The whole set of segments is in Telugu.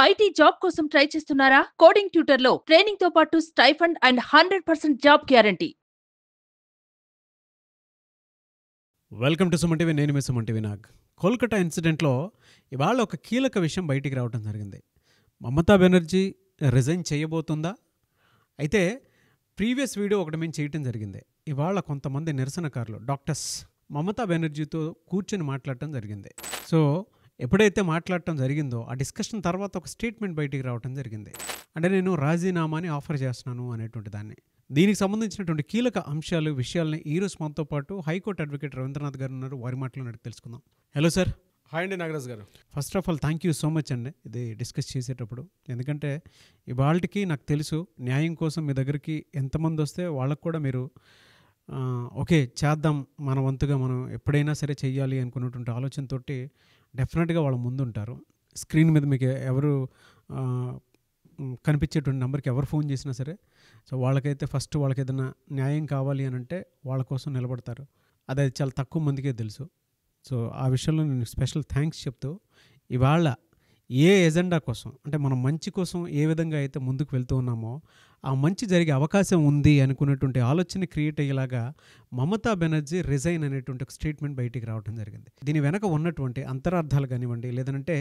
ఐటీ జాబ్ కోసం ట్రై చేస్తున్నారా? కోడింగ్ ట్యూటర్లో ట్రైనింగ్తో పాటు stipend and 100% job guarantee. Welcome to Suman TV. నేను మీ సుమన్ టీవీ నాగ్. కోల్కతా ఇన్సిడెంట్లో ఇవాళ ఒక కీలక విషయం బయటికి రావడం జరిగింది. మమతా బెనర్జీ రిజైన్ చేయబోతుందా? అయితే ప్రీవియస్ వీడియో ఒకటి మేము చేయటం జరిగింది. ఇవాళ కొంతమంది నిరసనకారులు డాక్టర్స్ మమతా బెనర్జీతో కూర్చొని మాట్లాడటం జరిగింది. సో ఎప్పుడైతే మాట్లాడటం జరిగిందో ఆ డిస్కషన్ తర్వాత ఒక స్టేట్మెంట్ బయటికి రావడం జరిగింది. అంటే నేను రాజీనామాని ఆఫర్ చేస్తున్నాను అనేటువంటి దాన్ని. దీనికి సంబంధించినటువంటి కీలక అంశాలు విషయాలని ఈరోజు మనతో పాటు హైకోర్టు అడ్వకేట్ రవీంద్రనాథ్ గారు ఉన్నారు. వారి మాటలను అడిగి తెలుసుకుందాం. Hello sir. హాయ్ అండి నాగరాజ్ గారు. First of all thank you so much అండి ఇది డిస్కస్ చేసేటప్పుడు. ఎందుకంటే ఇవాళకి నాకు తెలుసు న్యాయం కోసం మీ దగ్గరికి ఎంతమంది వస్తే వాళ్ళకు కూడా మీరు ఓకే చేద్దాం మన వంతుగా మనం ఎప్పుడైనా సరే చెయ్యాలి అనుకున్నటువంటి ఆలోచనతోటి డెఫినెట్గా వాళ్ళ ముందుంటారు. స్క్రీన్ మీద మీకు ఎవరు కనిపించేటువంటి నెంబర్కి ఎవరు ఫోన్ చేసినా సరే సో వాళ్ళకైతే ఫస్ట్ వాళ్ళకి ఏదైనా న్యాయం కావాలి అని అంటే వాళ్ళ కోసం నిలబడతారు. అది చాలా తక్కువ మందికే తెలుసు. సో ఆ విషయంలో నేను స్పెషల్ థ్యాంక్స్ చెప్తూ ఇవాళ ఏ ఎజెండా కోసం అంటే మనం మంచి కోసం ఏ విధంగా అయితే ముందుకు వెళ్తూ ఉన్నామో ఆ మంచి జరిగే అవకాశం ఉంది అనుకునేటువంటి ఆలోచన క్రియేట్ అయ్యేలాగా మమతా బెనర్జీ రిజైన్ అనేటువంటి ఒక స్టేట్మెంట్ బయటికి రావడం జరిగింది. దీని వెనక ఉన్నటువంటి అంతరార్థాలు కానివ్వండి లేదంటే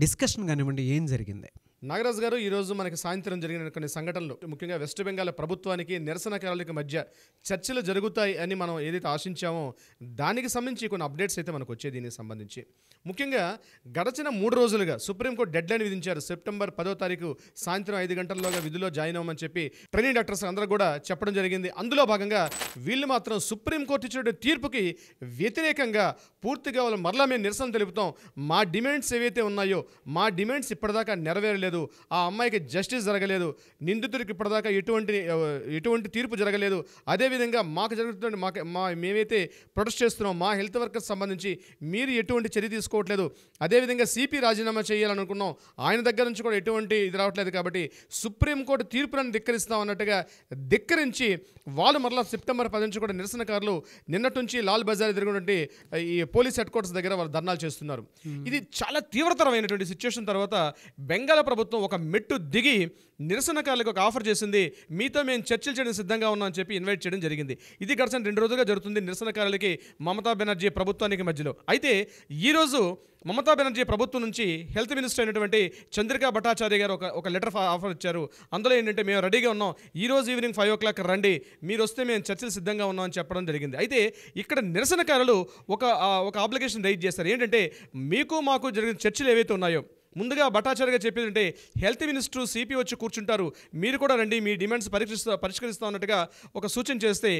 డిస్కషన్ కానివ్వండి ఏం జరిగింది? నాగరాజ్ గారు, ఈరోజు మనకి సాయంత్రం జరిగిన కొన్ని సంఘటనలు, ముఖ్యంగా వెస్ట్ బెంగాల్ ప్రభుత్వానికి నిరసనకారులకి మధ్య చర్చలు జరుగుతాయి అని మనం ఏదైతే ఆశించామో దానికి సంబంధించి కొన్ని అప్డేట్స్ అయితే మనకు వచ్చాయి. దీనికి సంబంధించి ముఖ్యంగా గడచిన 3 రోజులుగా సుప్రీంకోర్టు డెడ్ లైన్ విధించారు. సెప్టెంబర్ 10వ తారీఖు సాయంత్రం 5 గంటల్లోగా విధుల్లో జాయిన్ అవ్వమని చెప్పి ట్రైనింగ్ డాక్టర్స్ అందరూ కూడా చెప్పడం జరిగింది. అందులో భాగంగా వీళ్ళు మాత్రం సుప్రీంకోర్టు ఇచ్చిన తీర్పుకి వ్యతిరేకంగా పూర్తిగా వాళ్ళు మరలా మేము నిరసన తెలుపుతాం, మా డిమాండ్స్ ఏవైతే ఉన్నాయో మా డిమాండ్స్ ఇప్పటిదాకా నెరవేరలేదు, ఆ అమ్మాయికి జస్టిస్ జరగలేదు, నిందితుడికి ఇప్పటిదాకా ఎటువంటి తీర్పు జరగలేదు, అదేవిధంగా మాకు జరుగుతున్న మేమైతే ప్రొటెస్ట్ చేస్తున్నాం మా హెల్త్ వర్కర్స్ సంబంధించి మీరు ఎటువంటి చర్య తీసుకోవట్లేదు, అదేవిధంగా సిపి రాజీనామా చేయాలనుకున్నాం ఆయన దగ్గర నుంచి కూడా ఎటువంటి ఇది రావట్లేదు, కాబట్టి సుప్రీంకోర్టు తీర్పులను ధిక్కరిస్తాం అన్నట్టుగా ధిక్కరించి వాళ్ళు మరలా సెప్టెంబర్ 10 నుంచి కూడా నిరసనకారులు నిన్నటి నుంచి లాల్ బజార్ ఎదురుగున్నటువంటి ఈ పోలీస్ హెడ్ క్వార్టర్స్ దగ్గర వాళ్ళు ధర్నాలు చేస్తున్నారు. ఇది చాలా తీవ్రతరమైనటువంటి సిచ్యువేషన్ తర్వాత బెంగాల్ ప్రభుత్వం ఒక మెట్టు దిగి నిరసనకారులకు ఒక ఆఫర్ చేసింది. మీతో మేము చర్చలు చేయడం సిద్ధంగా ఉన్నాం అని చెప్పి ఇన్వైట్ చేయడం జరిగింది. ఇది గడిచిన 2 రోజులుగా జరుగుతుంది నిరసనకారులకి మమతా బెనర్జీ ప్రభుత్వానికి మధ్యలో. అయితే ఈరోజు మమతా బెనర్జీ ప్రభుత్వం నుంచి హెల్త్ మినిస్టర్ అయినటువంటి చంద్రికా భట్టాచార్య గారు ఒక లెటర్ ఆఫర్ ఇచ్చారు. అందులో ఏంటంటే మేము రెడీగా ఉన్నాం, ఈరోజు ఈవినింగ్ 5 o'clock రండి, మీరు వస్తే మేము చర్చలు సిద్ధంగా ఉన్నాం అని చెప్పడం జరిగింది. అయితే ఇక్కడ నిరసనకారులు ఒక అప్లికేషన్ రైజ్ చేస్తారు. ఏంటంటే మీకు మాకు జరిగిన చర్చలు ఏవైతే ఉన్నాయో ముందుగా భట్టాచార్య చెప్పేదంటే హెల్త్ మినిస్టర్ సిపి వచ్చి కూర్చుంటారు, మీరు కూడా రండి మీ డిమాండ్స్ పరిష్కరిస్తాం అన్నట్టుగా ఒక సూచన చేస్తే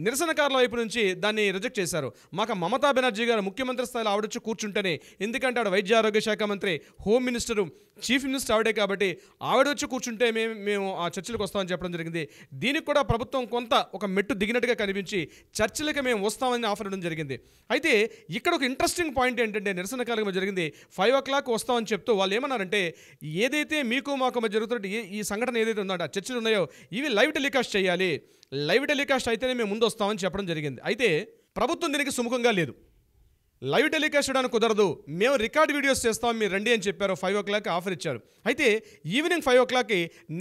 నిరసనకారుల వైపు నుంచి దాన్ని రిజెక్ట్ చేశారు. మాకు మమతా బెనర్జీ గారు ముఖ్యమంత్రి స్థాయిలో ఆవిడొచ్చి కూర్చుంటేనే, ఎందుకంటే ఆవిడ వైద్య ఆరోగ్య శాఖ మంత్రి, హోమ్ మినిస్టరు, చీఫ్ మినిస్టర్ ఆవిడే, కాబట్టి ఆవిడొచ్చి కూర్చుంటే మేము ఆ చర్చలకు వస్తామని చెప్పడం జరిగింది. దీనికి కూడా ప్రభుత్వం కొంత ఒక మెట్టు దిగినట్టుగా కనిపించి చర్చలకు మేము వస్తామని ఆఫర్ ఇవ్వడం జరిగింది. అయితే ఇక్కడ ఒక ఇంట్రెస్టింగ్ పాయింట్ ఏంటంటే నిరసనకారుల మధ్య జరిగింది 5 o'clock వస్తామని చెప్తూ వాళ్ళు ఏమన్నారంటే ఏదైతే మీకు మాకు మధ్య జరుగుతున్న ఈ సంఘటన ఏదైతే ఉందో ఆ చర్చలు ఉన్నాయో ఇవి లైవ్ టెలికాస్ట్ చేయాలి, లైవ్ టెలికాస్ట్ అయితేనే మేము ముందు వస్తామని చెప్పడం జరిగింది. అయితే ప్రభుత్వం దీనికి సుముఖంగా లేదు, లైవ్ టెలికాస్ట్ చేయడానికి కుదరదు, మేము రికార్డ్ వీడియోస్ చేస్తాం మీరు రండి అని చెప్పారు. 5 o'clock ఆఫర్ ఇచ్చారు. అయితే ఈవినింగ్ 5 o'clock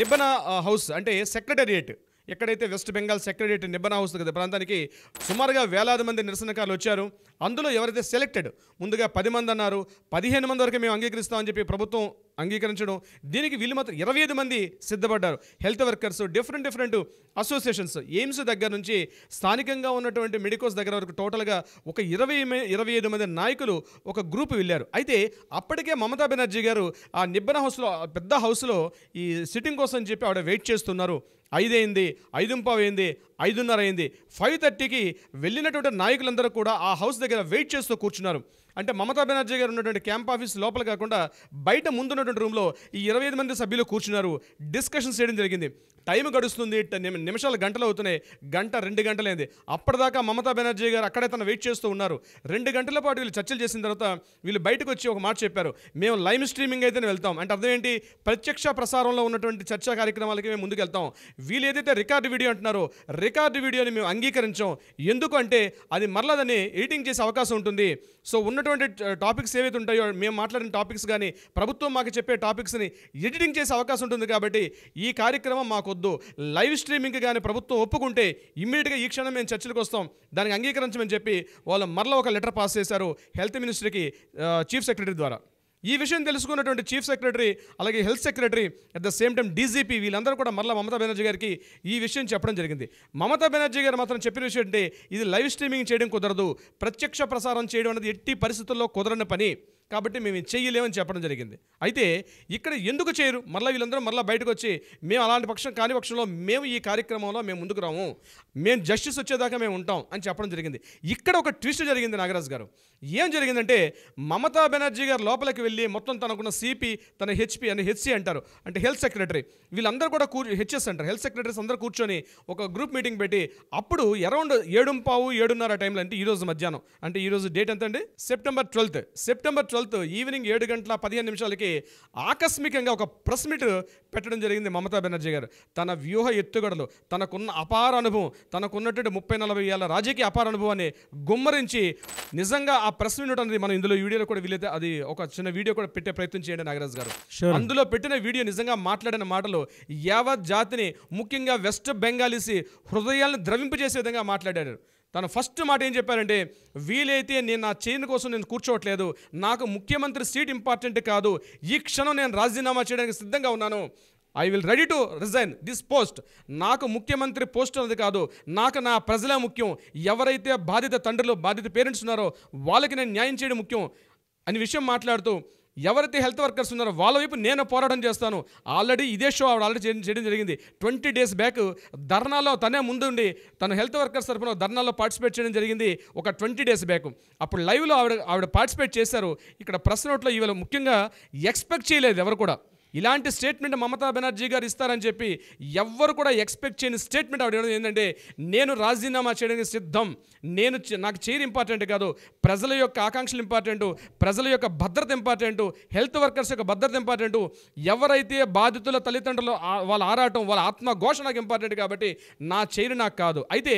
నిబ్బన హౌస్ అంటే సెక్రటేరియట్, ఎక్కడైతే వెస్ట్ బెంగాల్ సెక్రటేరియట్ నిబ్బన హౌస్ కదా ప్రాంతానికి సుమారుగా వేలాది మంది నిరసనకారులు వచ్చారు. అందులో ఎవరైతే సెలెక్టెడ్ ముందుగా 10 మంది అన్నారు, 15 మంది వరకు మేము అంగీకరిస్తామని చెప్పి ప్రభుత్వం అంగీకరించడం, దీనికి వీళ్ళు మాత్రం 25 మంది సిద్ధపడ్డారు. Health workers, different associations, AIIMS దగ్గర నుంచి స్థానికంగా ఉన్నటువంటి మెడికోస్ దగ్గర వరకు టోటల్గా ఒక 25 మంది నాయకులు ఒక గ్రూప్ వెళ్ళారు. అయితే అప్పటికే మమతా బెనర్జీ గారు ఆ నిబ్బన హౌస్లో పెద్ద హౌస్లో ఈ సిట్టింగ్ కోసం చెప్పి ఆవిడ వెయిట్ చేస్తున్నారు. 5 అయింది, 5:15 అయింది, 5:30 అయింది, 5:30కి వెళ్ళినటువంటి నాయకులందరూ కూడా ఆ హౌస్ దగ్గర వెయిట్ చేస్తూ కూర్చున్నారు. అంటే మమతా బెనర్జీ గారు ఉన్నటువంటి క్యాంప్ ఆఫీస్ లోపల కాకుండా బయట ముందున్నటువంటి రూమ్లో ఈ 25 మంది సభ్యులు కూర్చున్నారు, డిస్కషన్స్ చేయడం జరిగింది. టైం గడుస్తుంది, నిమిషాలు గంటలు అవుతున్నాయి, 1-2 గంటలైంది. అప్పటిదాకా మమతా బెనర్జీ గారు అక్కడే తను వెయిట్ చేస్తూ ఉన్నారు. 2 గంటల పాటు వీళ్ళు చర్చలు చేసిన తర్వాత వీళ్ళు బయటకు వచ్చి ఒక మాట చెప్పారు, మేము లైవ్ స్ట్రీమింగ్ అయితేనే వెళ్తాం. అంటే అర్థం ఏంటి, ప్రత్యక్ష ప్రసారంలో ఉన్నటువంటి చర్చా కార్యక్రమాలకి మేము ముందుకు వెళ్తాం. వీళ్ళు ఏదైతే రికార్డు వీడియో అంటున్నారో రికార్డు వీడియోని మేము అంగీకరించాం. ఎందుకు అంటే అది మరలా దాన్ని ఎడిటింగ్ చేసే అవకాశం ఉంటుంది. సో ఉన్నటువంటి ఉన్నటువంటి టాపిక్స్ ఏవైతే ఉంటాయో, మేము మాట్లాడిన టాపిక్స్ కానీ ప్రభుత్వం మాకు చెప్పే టాపిక్స్ని ఎడిటింగ్ చేసే అవకాశం ఉంటుంది. కాబట్టి ఈ కార్యక్రమం మాకొద్దు, లైవ్ స్ట్రీమింగ్ కానీ ప్రభుత్వం ఒప్పుకుంటే ఇమ్మీడియట్గా ఈ క్షణం మేము చర్చలకు వస్తాం, దానికి అంగీకరించమని చెప్పి వాళ్ళు మరలా ఒక లెటర్ పాస్ చేశారు హెల్త్ మినిస్ట్రీకి చీఫ్ సెక్రటరీ ద్వారా. ఈ విషయం తెలుసుకున్నటువంటి చీఫ్ సెక్రటరీ అలాగే health secretary at the same time DGP వీళ్ళందరూ కూడా మరలా మమతా బెనర్జీ గారికి ఈ విషయం చెప్పడం జరిగింది. మమతా బెనర్జీ గారు మాత్రం చెప్పిన విషయం అంటే ఇది లైవ్ స్ట్రీమింగ్ చేయడం కుదరదు, ప్రత్యక్ష ప్రసారం చేయడం అనేది ఎట్టి పరిస్థితుల్లో కుదరని పని, కాబట్టి మేము చేయలేమని చెప్పడం జరిగింది. అయితే ఇక్కడ ఎందుకు చేయరు, మళ్ళీ వీళ్ళందరూ మళ్ళీ బయటకు వచ్చి మేము అలాంటి పక్షం కాని పక్షంలో మేము ఈ కార్యక్రమంలో మేము ముందుకు రాము, మేము జస్టిస్ వచ్చేదాకా మేము ఉంటాం అని చెప్పడం జరిగింది. ఇక్కడ ఒక ట్విస్ట్ జరిగింది నాగరాజు గారు. ఏం జరిగిందంటే మమతా బెనర్జీ గారు లోపలికి వెళ్ళి మొత్తం తనకున్న సిపి, తన హెచ్పి అని హెచ్సి అంటారు, అంటే హెల్త్ సెక్రటరీ, వీళ్ళందరూ కూడా హెచ్ఎస్ అంటారు, హెల్త్ సెక్రటరీస్ అందరూ కూర్చొని ఒక గ్రూప్ మీటింగ్ పెట్టి అప్పుడు అరౌండ్ 7:15-7:30 టైంలో, అంటే ఈరోజు మధ్యాహ్నం, అంటే ఈరోజు డేట్ ఎంత అండి, సెప్టెంబర్ 12 ఈవినింగ్ 7:15 ఆకస్మికంగా ఒక ప్రెస్ మీట్ పెట్టడం జరిగింది మమతా బెనర్జీ గారు. తన వ్యూహ ఎత్తుగడలు, తనకున్న అపార అనుభవం, తనకున్నటువంటి 30-40 ఏళ్ళ రాజకీయ అపార అనుభవాన్ని గుమ్మరించి నిజంగా ఆ ప్రెస్ మీట్ అనేది మనం ఇందులో వీడియోలో కూడా వీలైతే అది ఒక చిన్న వీడియో కూడా పెట్టే ప్రయత్నం చేయండి నాగరాజు గారు. అందులో పెట్టిన వీడియో నిజంగా మాట్లాడిన మాటలు యావత్ జాతిని, ముఖ్యంగా వెస్ట్ బెంగాలీసి హృదయాలను ద్రవింపజేసే విధంగా మాట్లాడారు. తను ఫస్ట్ మాట ఏం చెప్పారంటే, వీలైతే నేను నా చైన్ కోసం నేను కూర్చోవట్లేదు, నాకు ముఖ్యమంత్రి సీట్ ఇంపార్టెంట్ కాదు, ఈ క్షణం నేను రాజీనామా చేయడానికి సిద్ధంగా ఉన్నాను, I will ready to resign this post. నాకు ముఖ్యమంత్రి పోస్ట్ అనేది కాదు, నాకు నా ప్రజలే ముఖ్యం, ఎవరైతే బాధిత తండ్రులు, బాధిత పేరెంట్స్ ఉన్నారో వాళ్ళకి నేను న్యాయం చేయడం ముఖ్యం అని విషయం మాట్లాడుతూ, ఎవరైతే హెల్త్ వర్కర్స్ ఉన్నారో వాళ్ళ వైపు నేను పోరాటం చేస్తాను. ఆల్రెడీ ఇదే షో ఆవిడ ఆల్రెడీ చేయడం జరిగింది. 20 days బ్యాక్ ధర్నాలో తనే ముందుండి తన హెల్త్ వర్కర్స్ తరఫున ధర్నాలో పార్టిసిపేట్ చేయడం జరిగింది ఒక 20 days బ్యాక్. అప్పుడు లైవ్లో ఆవిడ పార్టిసిపేట్ చేశారు. ఇక్కడ ప్రెస్ నోట్లో ఇవాళ ముఖ్యంగా ఎక్స్పెక్ట్ చేయలేదు ఎవరు కూడా ఇలాంటి స్టేట్మెంట్ మమతా బెనర్జీ గారు ఇస్తారని చెప్పి, ఎవ్వరు కూడా ఎక్స్పెక్ట్ చేయని స్టేట్మెంట్ ఆవిడ ఏంటంటే, నేను రాజీనామా చేయడానికి సిద్ధం, నాకు చైర్ ఇంపార్టెంట్ కాదు, ప్రజల యొక్క ఆకాంక్షలు ఇంపార్టెంటు, ప్రజల యొక్క భద్రత ఇంపార్టెంటు, హెల్త్ వర్కర్స్ యొక్క భద్రత ఇంపార్టెంటు, ఎవరైతే బాధితుల తల్లిదండ్రులు వాళ్ళ ఆరాటం, వాళ్ళ ఆత్మఘోష నాకు ఇంపార్టెంట్, కాబట్టి నా చైర్ నాకు కాదు. అయితే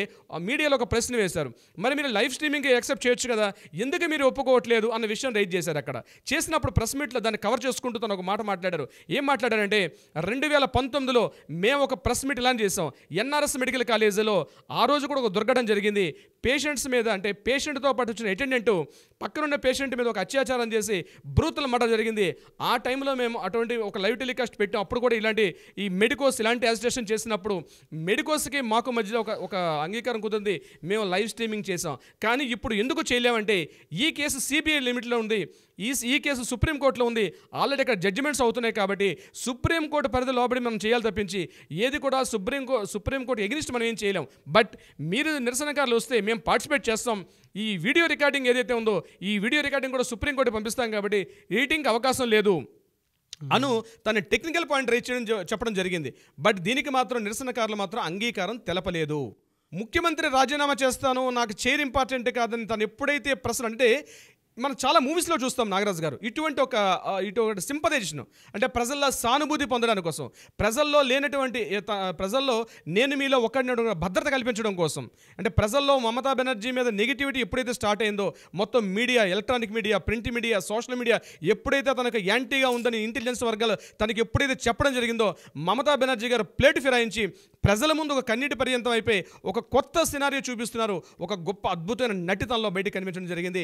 మీడియాలో ఒక ప్రశ్న వేశారు, మరి మీరు లైవ్ స్ట్రీమింగ్ యాక్సెప్ట్ చేయొచ్చు కదా, ఎందుకు మీరు ఒప్పుకోవట్లేదు అన్న విషయం రైజ్ చేశారు. అక్కడ చేసినప్పుడు ప్రెస్ మీట్లో దాన్ని కవర్ చేసుకుంటూ తను ఒక మాట మాట్లాడారు. ఏం మాట్లాడారంటే, 2019లో మేము ఒక ప్రెస్ మీట్ ఇలా చేసాం ఎన్ఆర్ఎస్ మెడికల్ కాలేజీలో. ఆ రోజు కూడా ఒక దుర్ఘటన జరిగింది. పేషెంట్స్ మీద, అంటే పేషెంట్తో పాటు వచ్చిన అటెండెంట్ పక్కనున్న పేషెంట్ మీద ఒక అత్యాచారం చేసి బ్రూతల్ మర్డర్ జరిగింది. ఆ టైంలో మేము అటువంటి ఒక లైవ్ టెలికాస్ట్ పెట్టాం. అప్పుడు కూడా ఇలాంటి ఈ మెడికోస్ ఇలాంటి యాజిటేషన్ చేసినప్పుడు మెడికోస్కి మాకు మధ్యలో ఒక అంగీకారం కుదిరింది, మేము లైవ్ స్ట్రీమింగ్ చేసాం. కానీ ఇప్పుడు ఎందుకు చేయలేమంటే, ఈ కేసు సిబిఐ లిమిట్లో ఉంది, ఈ కేసు సుప్రీంకోర్టులో ఉంది, ఆల్రెడీ ఇక్కడ జడ్జిమెంట్స్ అవుతున్నాయి, కాబట్టి సుప్రీంకోర్టు పరిధి లోబడి మనం చేయాలి తప్పించి ఏది కూడా సుప్రీంకోర్టు ఎగ్నిస్ట్ మనం ఏం చేయలేం. బట్ మీరు నిరసనకారులు వస్తే మేము పార్టిసిపేట్ చేస్తాం, ఈ వీడియో రికార్డింగ్ ఏదైతే ఉందో ఈ వీడియో రికార్డింగ్ కూడా సుప్రీంకోర్టు పంపిస్తాం, కాబట్టి ఎడిటింగ్ అవకాశం లేదు అను తన టెక్నికల్ పాయింట్ రైజ్ చేయడం చెప్పడం జరిగింది. బట్ దీనికి మాత్రం నిరసనకారులు మాత్రం అంగీకారం తెలపలేదు. ముఖ్యమంత్రి రాజీనామా చేస్తాను, నాకు చైర్ ఇంపార్టెంట్ కాదని తను ఎప్పుడైతే ప్రశ్న, అంటే మనం చాలా మూవీస్లో చూస్తాం నాగరాజు గారు, ఇటువంటి ఒక సింపథైజేషన్, అంటే ప్రజల్లో సానుభూతి పొందడానికి కోసం, ప్రజల్లో నేను మీలో ఒకరిని భద్రత కల్పించడం కోసం, అంటే ప్రజల్లో మమతా బెనర్జీ మీద నెగిటివిటీ ఎప్పుడైతే స్టార్ట్ అయిందో, మొత్తం media, electronic media, print media, social media ఎప్పుడైతే తనకు యాంటీగా ఉందని ఇంటెలిజెన్స్ వర్గాలు తనకి ఎప్పుడైతే చెప్పడం జరిగిందో, మమతా బెనర్జీ గారు ప్లేట్ ఫిరాయించి ప్రజల ముందు ఒక కన్నీటి పర్యంతం అయిపోయి ఒక కొత్త సినారియో చూపిస్తున్నారు. ఒక గొప్ప అద్భుతమైన నటితనంలో బయటకు కనిపించడం జరిగింది.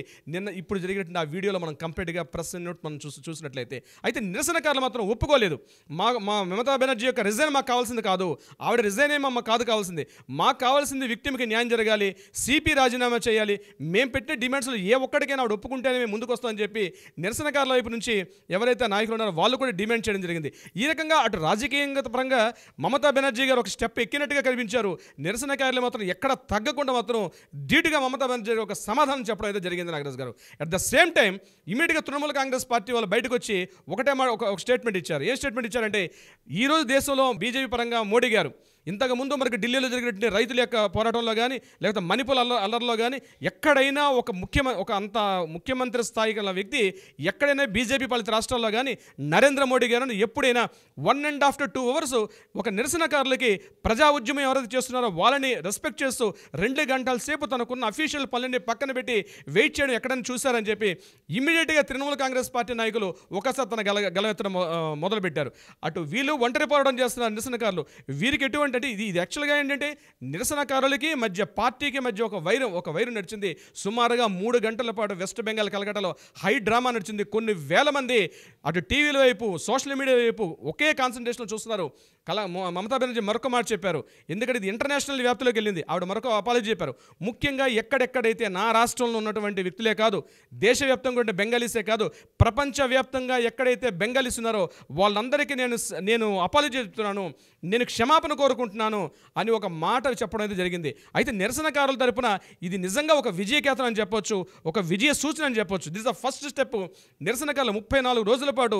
ఇప్పుడు జరిగినట్టు ఆ వీడియోలో మనం కంప్లీట్గా ప్రెస్ నోట్ మనం చూసినట్లయితే. అయితే నిరసనకారులు మాత్రం ఒప్పుకోలేదు. మా మమతా బెనర్జీ యొక్క రిజైన్ మాకు కావాల్సింది కాదు, ఆవిడ రిజైన్ ఏమో మాకు కావాల్సింది, మాకు కావాల్సింది విక్టిమ్కి న్యాయం జరగాలి, సిపి రాజీనామా చేయాలి, మేము పెట్టే డిమాండ్స్లో ఏ ఒక్కడికైనా ఆవిడ ఒప్పుకుంటేనే మేము ముందుకు వస్తామని చెప్పి నిరసనకారుల వైపు నుంచి ఎవరైతే నాయకులు ఉన్నారో వాళ్ళు కూడా డిమాండ్ చేయడం జరిగింది. ఈ రకంగా అటు రాజకీయంగా పరంగా మమతా బెనర్జీ గారు ఒక స్టెప్ ఎక్కినట్టుగా కనిపించారు. నిరసనకారులు మాత్రం ఎక్కడ తగ్గకుండా మాత్రం ధీటుగా మమతా బెనర్జీ ఒక సమాధానం చెప్పడం అయితే జరిగింది నాగరాజు గారు. అట్ ద సేమ్ టైం ఇమీడియట్గా తృణమూల కాంగ్రెస్ పార్టీ వాళ్ళు బయటకు వచ్చి ఒక స్టేట్మెంట్ ఇచ్చారు. ఏ స్టేట్మెంట్ ఇచ్చారంటే, ఈరోజు దేశంలో బీజేపీ పరంగా మోడీ గారు ఇంతకుముందు మనకి ఢిల్లీలో జరిగినటువంటి రైతుల యొక్క పోరాటంలో కానీ లేకపోతే మణిపూర్ అల్లర్లో కానీ ఎక్కడైనా ఒక అంత ముఖ్యమంత్రి స్థాయి గల వ్యక్తి ఎక్కడైనా బీజేపీ పాలిత రాష్ట్రాల్లో కానీ నరేంద్ర మోడీ గారు ఎప్పుడైనా 1.5 to 2 hours ఒక నిరసనకారులకి ప్రజా ఉద్యమం ఎవరైతే చేస్తున్నారో వాళ్ళని రెస్పెక్ట్ చేస్తూ 2 గంటల సేపు తనకున్న అఫీషియల్ పనులని పక్కన పెట్టి వెయిట్ చేయడం ఎక్కడైనా చూశారని చెప్పి ఇమ్మీడియట్గా తృణమూల కాంగ్రెస్ పార్టీ నాయకులు ఒకసారి తన గలవెత్తడం మొదలుపెట్టారు. అటు వీళ్ళు ఒంటరి పోరాటం చేస్తున్నారు నిరసనకారులు. వీరికి ఎటువంటి అంటే ఇది యాక్చువల్గా ఏంటంటే నిరసనకారులకి మధ్య పార్టీకి మధ్య ఒక వైరం నడిచింది. సుమారుగా 3 గంటల పాటు వెస్ట్ బెంగాల్ కలకటాలో హై డ్రామా నడిచింది. కొన్ని వేల మంది అటు టీవీల వైపు సోషల్ మీడియా వైపు ఒకే కాన్సన్ట్రేషన్లో చూస్తున్నారు. మమతా బెనర్జీ మరొక మాట చెప్పారు, ఎందుకంటే ఇది ఇంటర్నేషనల్ వ్యాప్తిలోకి వెళ్ళింది. ఆవిడ మరొక అపాలజీ చెప్పారు. ముఖ్యంగా ఎక్కడెక్కడైతే నా రాష్ట్రంలో ఉన్నటువంటి వ్యక్తులే కాదు, దేశవ్యాప్తంగా ఉండే బెంగాలీసే కాదు, ప్రపంచవ్యాప్తంగా ఎక్కడైతే బెంగాలీస్ ఉన్నారో వాళ్ళందరికీ నేను అపాలజీ చెప్తున్నాను, నేను క్షమాపణ కోరుకుంటున్నాను అని ఒక మాట చెప్పడం అయితే జరిగింది. అయితే నిరసనకారుల తరపున ఇది నిజంగా ఒక విజయకేతనం అని చెప్పొచ్చు, ఒక విజయ సూచన అని చెప్పొచ్చు. This the first step. నిరసనకారులు 34 రోజుల పాటు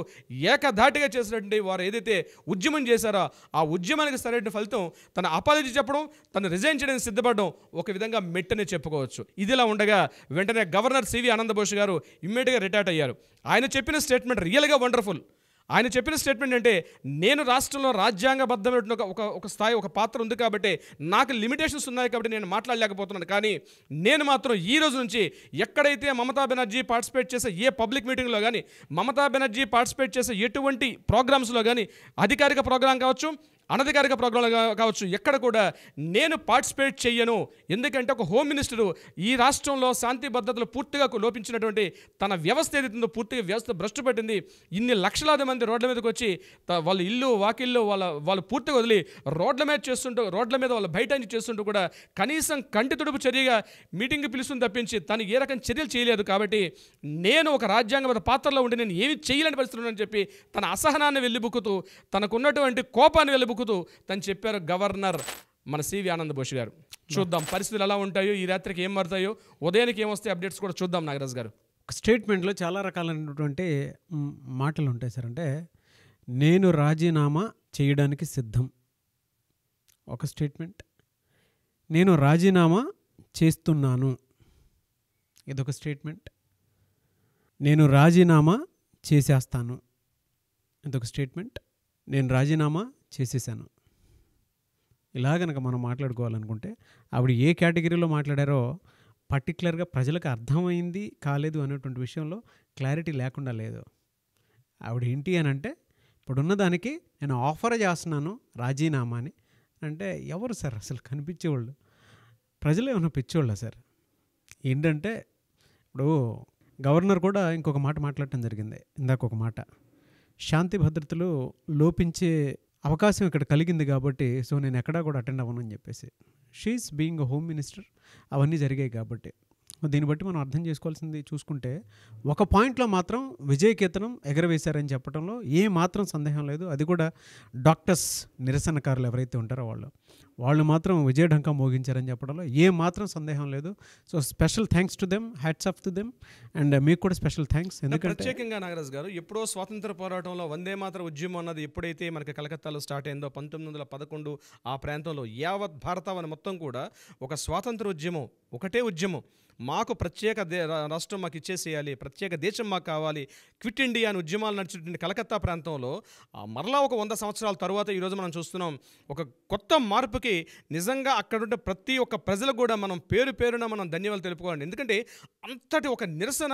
ఏకధాటిగా చేసినటువంటి వారు ఏదైతే ఉద్యమం చేశారో ఆ ఉద్యమానికి సరైన ఫలితం తన అపాలజీ చెప్పడం, తను రిజైన్ చేయడానికి సిద్ధపడడం ఒక విధంగా మెట్టనే చెప్పుకోవచ్చు. ఇదిలా ఉండగా వెంటనే గవర్నర్ సివి ఆనంద్ బోస్ గారు ఇమ్మీడియట్గా రిటైర్డ్ అయ్యారు. ఆయన చెప్పిన స్టేట్మెంట్ రియల్గా వండర్ఫుల్. ఆయన చెప్పిన స్టేట్మెంట్ అంటే, నేను రాష్ట్రంలో రాజ్యాంగబద్ధమైన ఒక స్థాయి ఒక పాత్ర ఉంది కాబట్టి నాకు లిమిటేషన్స్ ఉన్నాయి కాబట్టి నేను మాట్లాడలేకపోతున్నాను, కానీ నేను మాత్రం ఈ రోజు నుంచి ఎక్కడైతే మమతా బెనర్జీ పార్టిసిపేట్ చేసే ఏ పబ్లిక్ మీటింగ్లో కానీ, మమతా బెనర్జీ పార్టిసిపేట్ చేసే ఎటువంటి ప్రోగ్రామ్స్లో కానీ, అధికారిక ప్రోగ్రాం కావచ్చు అనధికారిక ప్రోగ్రాంలు కావచ్చు, ఎక్కడ కూడా నేను పార్టిసిపేట్ చెయ్యను. ఎందుకంటే ఒక హోమ్ మినిస్టరు ఈ రాష్ట్రంలో శాంతి భద్రతలు పూర్తిగా లోపించినటువంటి తన వ్యవస్థ ఏదైతుందో పూర్తిగా వ్యవస్థ భ్రష్టు పట్టింది. ఇన్ని లక్షలాది మంది రోడ్ల మీదకి వచ్చి వాళ్ళ ఇల్లు వాకిళ్ళు వాళ్ళు పూర్తిగా వదిలి రోడ్ల మీద వాళ్ళు బయట చేస్తుంటూ కూడా కనీసం కంటి తుడుపు చర్యగా మీటింగ్ పిలుస్తుంది తప్పించి తను ఏ రకం చర్యలు చేయలేదు. కాబట్టి నేను ఒక రాజ్యాంగబద్ధ పాత్రలో ఉండి నేను ఏమి చేయలేని పరిస్థితులు అని చెప్పి తన అసహనాన్ని వెళ్ళిబుక్కుతూ తనకున్నటువంటి కోపాన్ని వెళ్ళిబుక్కుతూ తను చెప్పారు గవర్నర్ మన సివి ఆనంద్ బోస్ గారు. చూద్దాం పరిస్థితులు ఎలా ఉంటాయో, ఈ రాత్రికి ఏం మారుతాయో, ఉదయానికి ఏమొస్తాయి అప్డేట్స్ కూడా చూద్దాం. నాగరాజ్ గారు, స్టేట్మెంట్లో చాలా రకాలైనటువంటి మాటలు ఉంటాయి సార్. అంటే నేను రాజీనామా చేయడానికి సిద్ధం ఒక స్టేట్మెంట్, నేను రాజీనామా చేస్తున్నాను ఇదొక స్టేట్మెంట్, నేను రాజీనామా చేసేస్తాను ఇదొక స్టేట్మెంట్, నేను రాజీనామా చేసేసాను. ఇలా కనుక మనం మాట్లాడుకోవాలనుకుంటే ఆవిడ ఏ కేటగిరీలో మాట్లాడారో పర్టికులర్గా ప్రజలకు అర్థమైంది కాలేదు అనేటువంటి విషయంలో క్లారిటీ లేకుండా లేదు. ఆవిడ ఏంటి అని అంటే, ఇప్పుడున్న దానికి నేను ఆఫర్ చేస్తున్నాను రాజీనామా అని అంటే ఎవరు సార్ అసలు కనిపించేవాళ్ళు? ప్రజలు ఏమైనా పిచ్చోళ్ళా సార్? ఏంటంటే ఇప్పుడు గవర్నర్ కూడా ఇంకొక మాట మాట్లాడటం జరిగింది, ఇందాక ఒక మాట, శాంతి భద్రతలు లోపించే అవకాశం ఇక్కడ కలిగింది కాబట్టి సో నేను ఎక్కడా కూడా అటెండ్ అవ్వను అని చెప్పేసి. షీఈస్ బీయింగ్ హోమ్ మినిస్టర్, అవన్నీ జరిగాయి కాబట్టి దీన్ని బట్టి మనం అర్థం చేసుకోవాల్సింది చూసుకుంటే ఒక పాయింట్లో మాత్రం విజయకేతనం ఎగరవేశారని చెప్పడంలో ఏ మాత్రం సందేహం లేదు. అది కూడా డాక్టర్స్ నిరసనకారులు ఎవరైతే ఉంటారో వాళ్ళు మాత్రం విజయఢంకా మోగించారని చెప్పడంలో ఏ మాత్రం సందేహం లేదు. So special thanks to them, hats off to them. And మీకు కూడా స్పెషల్ థ్యాంక్స్. ఎందుకంటే ప్రత్యేకంగా నాగరాజ్ గారు ఎప్పుడో స్వాతంత్ర పోరాటంలో వందే మాతర ఉద్యమం అన్నది ఎప్పుడైతే మనకి కలకత్తాలో స్టార్ట్ అయిందో 1911 ఆ ప్రాంతంలో యావత్ భారతావని మొత్తం కూడా ఒక స్వాతంత్ర ఉద్యమం, ఒకటే ఉద్యమం, మాకు ప్రత్యేక రాష్ట్రం మాకు ఇచ్చేసేయాలి, ప్రత్యేక దేశం మాకు కావాలి, క్విట్ ఇండియా అని ఉద్యమాలు నడిచినటువంటి కలకత్తా ప్రాంతంలో మరలా ఒక 100 సంవత్సరాల తర్వాత ఈరోజు మనం చూస్తున్నాం ఒక కొత్త మార్పుకి. నిజంగా అక్కడ ఉండే ప్రతి ఒక్క ప్రజలు కూడా మనం పేరున మనం ధన్యవాదాలు తెలుపుకోవాలి. ఎందుకంటే అంతటి ఒక నిరసన,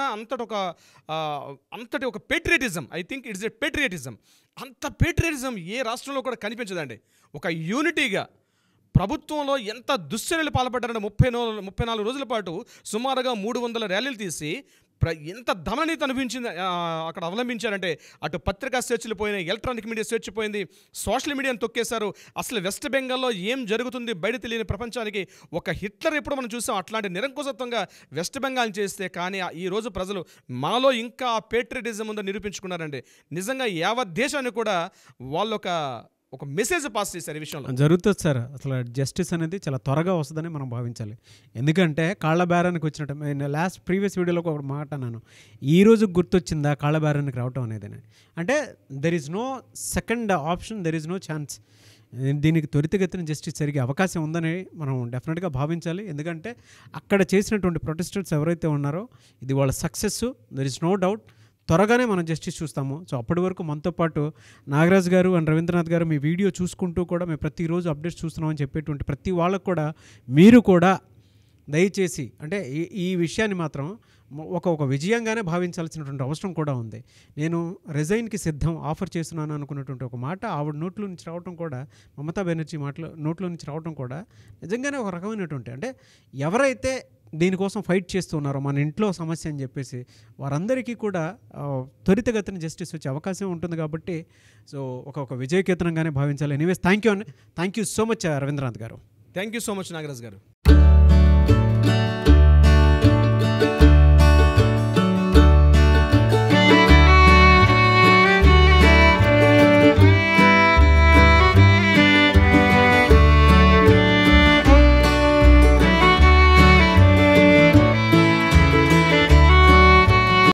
అంతటి ఒక patriotism, I think it's a patriotism. అంత పేట్రియటిజం ఏ రాష్ట్రంలో కూడా కనిపించదండి. ఒక యూనిటీగా ప్రభుత్వంలో ఎంత దుశ్చర్యలు పాల్పడ్డారంటే 34 రోజుల పాటు సుమారుగా 300 ర్యాలీలు తీసి ఎంత దమననీతి అక్కడ అవలంబించారంటే అటు పత్రికా స్వేచ్ఛలు పోయినాయి, ఎలక్ట్రానిక్ మీడియా స్వేచ్ఛ పోయింది, సోషల్ మీడియాను తొక్కేశారు. అసలు వెస్ట్ బెంగాల్లో ఏం జరుగుతుంది బయట తెలియని ప్రపంచానికి ఒక హిట్లర్ ఎప్పుడు మనం చూసాం అట్లాంటి నిరంకుశత్వంగా వెస్ట్ బెంగాల్ చేస్తే, కానీ ఈరోజు ప్రజలు మాలో ఇంకా పేట్రియటిజం ఉందని నిరూపించుకున్నారండి. నిజంగా యావత్ దేశాన్ని కూడా వాళ్ళు ఒక మెసేజ్ పాస్ చేశారు ఈ విషయంలో. జరుగుతుంది సార్. అసలు జస్టిస్ అనేది చాలా త్వరగా వస్తుందని మనం భావించాలి. ఎందుకంటే కాళ్ళ బేరానికి వచ్చినట్టు నేను ప్రీవియస్ వీడియోలో ఒక మాట అన్నాను, ఈ రోజు గుర్తొచ్చిందా కాళ్ళ బేరానికి రావటం అనేది. అంటే there is no second option, there is no chance. దీనికి త్వరితగతిన జస్టిస్ జరిగే అవకాశం ఉందని మనం డెఫినెట్గా భావించాలి. ఎందుకంటే అక్కడ చేసినటువంటి ప్రొటెస్టర్స్ ఎవరైతే ఉన్నారో ఇది వాళ్ళ success, there is no doubt. త్వరగానే మనం జస్టిస్ చూస్తాము. సో అప్పటి వరకు మనతో పాటు నాగరాజ్ గారు అండ్ రవీంద్రనాథ్ గారు మీ వీడియో చూసుకుంటూ కూడా మేము ప్రతిరోజు అప్డేట్స్ చూస్తున్నామని చెప్పేటువంటి ప్రతి వాళ్ళకు కూడా మీరు కూడా దయచేసి అంటే ఈ విషయాన్ని మాత్రం ఒక విజయంగానే భావించాల్సినటువంటి అవసరం కూడా ఉంది. నేను రిజైన్కి సిద్ధం ఆఫర్ చేస్తున్నాను అనుకున్నటువంటి ఒక మాట ఆవిడ నోట్లో నుంచి రావడం కూడా, మమతా బెనర్జీ నోట్లో నుంచి రావడం కూడా నిజంగానే ఒక రకమైనటువంటి అంటే ఎవరైతే దీనికోసం ఫైట్ చేస్తున్నారో మన ఇంట్లో సమస్య అని చెప్పేసి వారందరికీ కూడా త్వరితగతిన జస్టిస్ వచ్చే అవకాశం ఉంటుంది. కాబట్టి సో ఒక విజయకేతనంగానే భావించాలి. Anyways thank you so much Ravindranath garu. Thank you so much Nagaraj గారు.